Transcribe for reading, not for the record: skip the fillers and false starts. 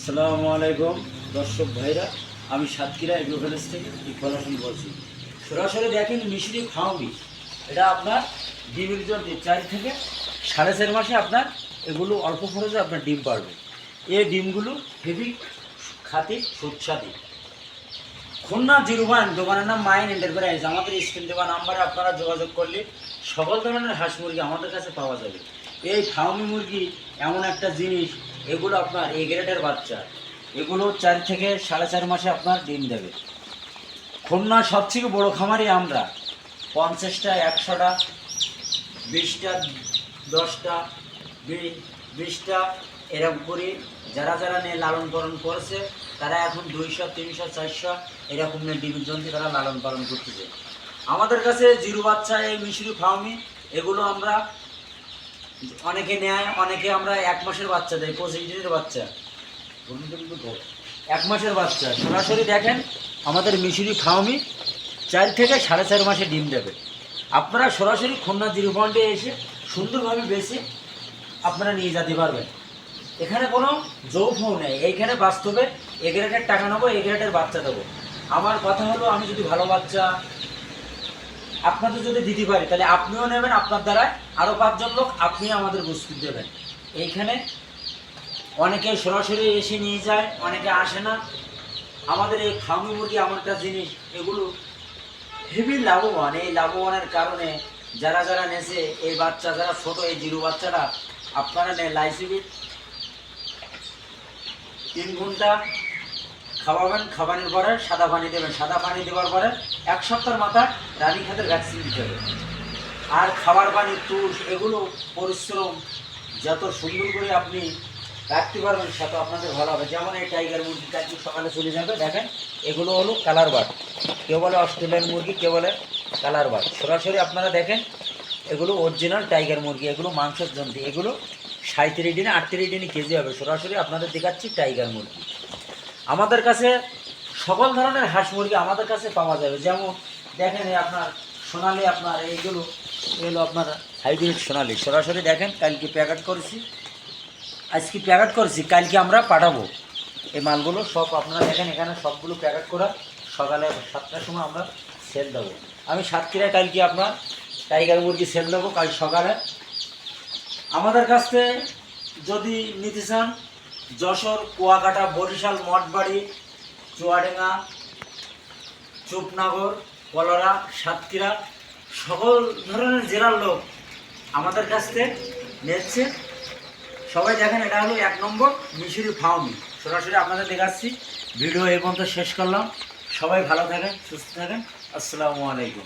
আসসালামু আলাইকুম দর্শক ভাইরা, আমি সাতক্ষীরা এগ্রো ভিলেজ থেকে ইকবাল হোসেন বলছি। সরাসরি দেখেন মিশরি ফাউমি, এটা আপনার ডিমের জন্য 4 থেকে 4.5 মাসে আপনার এগুলো অল্প খরচে আপনার ডিম পারবে। এই ডিমগুলো হেভি খাতি সুস্বাদু। খুলনা 01 দোকানের নাম মাইন এন্টারপ্রাইজ। আমাদের স্ক্রিন দেওয়া নাম্বারে আপনারা যোগাযোগ করলে সকল ধরনের হাঁস মুরগি আমাদের কাছে পাওয়া যাবে। এই ফার্মি মুরগি এমন একটা জিনিস, এগুলো আপনার এ গ্রেডের বাচ্চা, এগুলো 4 থেকে 4.5 মাসে আপনার ডিম দেবে। খুলনা সবথেকে বড় খামারি আমরা। 50টা 100টা 20টা 10টা 20টা এরকম করে যারা যারা নিয়ে লালন পালন করেছে তারা এখন 200 300 400 এরকম নিয়ে ডিমের জন্য তারা লালন পালন করতেছে। আমাদের কাছে জিরো বাচ্চা এই মিশরি ফার্মি এগুলো আমরা অনেকে নেয়, অনেকে আমরা 1 মাসের বাচ্চা দেয়, 25 দিনের বাচ্চা, 1 মাসের বাচ্চা। সরাসরি দেখেন আমাদের মিশরি ফার্মি 4 থেকে 4.5 মাসে ডিম দেবে। আপনারা সরাসরি খুলনা 01 এসে সুন্দরভাবে বেছে আপনারা নিয়ে যেতে পারবেন। এখানে কোনো যৌফও নেই, এইখানে বাস্তবে এ গ্রেডের টাকা নেবো, এ গ্রেডের বাচ্চা দেবো। আমার কথা হলো, আমি যদি ভালো বাচ্চা আপনাদের যদি দিতে পারি তাহলে আপনিও নেবেন, আপনার দ্বারায় আরও 5 জন লোক আপনি আমাদের বস্তু দেবেন। এইখানে অনেকে সরাসরি এসে নিয়ে যায়, অনেকে আসে না। আমাদের এই ফার্মি মুরগি এমন একটা জিনিস, এগুলো হেভি লাভবান। এই লাভবানের কারণে যারা যারা নেছে এই বাচ্চা, যারা ছোট এই জিরো বাচ্চারা আপনারা নেয় লাইসিবিট 3 ঘন্টা খাওয়াবেন, খাবারের পরে সাদা পানি দেবেন, সাদা পানি দেওয়ার পরে 1 সপ্তাহের মাথায় রানী খাতের ভ্যাকসিন দিতে হবে। আর খাবার পানি তুষ এগুলো পরিশ্রম যত সুন্দর করে আপনি রাখতে পারবেন সেটা আপনাদের ভালো হবে। যেমন এই টাইগার মুরগিটা একটু সকালে চলে যাবে, দেখেন এগুলো হলো কালার বার্ড, কেউ বলে অস্ট্রেলিয়ান মুরগি, কেউ বলে কালার বার্ড। সরাসরি আপনারা দেখেন এগুলো অরিজিনাল টাইগার মুরগি, এগুলো মাংসের জন্য, এগুলো 37 দিনে 38 দিনে কেজি হবে। সরাসরি আপনাদের দেখাচ্ছি টাইগার মুরগি। আমাদের কাছে সকল ধরনের হাঁস মুরগি আমাদের কাছে পাওয়া যাবে। যেমন দেখেন আপনার সোনালি, আপনার এইগুলো এগুলো আপনার হাইব্রিড সোনালি। সরাসরি দেখেন কালকে প্যাকেট করেছি, আজকে প্যাকেট করেছি, কালকে আমরা পাঠাবো এই মালগুলো সব। আপনারা দেখেন এখানে সবগুলো প্যাকেট করা, সকালে 7টার সময় আমরা সেল দেবো। আমি সাতক্ষীরায় কালকে আপনার টাইগার মুরগি সেল দেবো কাল সকালে। আমাদের কাছ থেকে যদি নিতে চান যশোর, কুয়াকাটা, বরিশাল, মঠবাড়ি, চুয়াডাঙ্গা, চুপনগর, কলরা, সাতক্ষীরা সকল ধরনের জেলার লোক আমাদের কাছ থেকে নিচ্ছে। সবাই দেখেন এটা হলো 1 নম্বর মিশরি ফার্মি। সরাসরি আপনাদের দেখাচ্ছি। ভিডিও এই পর্যন্ত শেষ করলাম। সবাই ভালো থাকেন, সুস্থ থাকেন। আসসালামু আলাইকুম।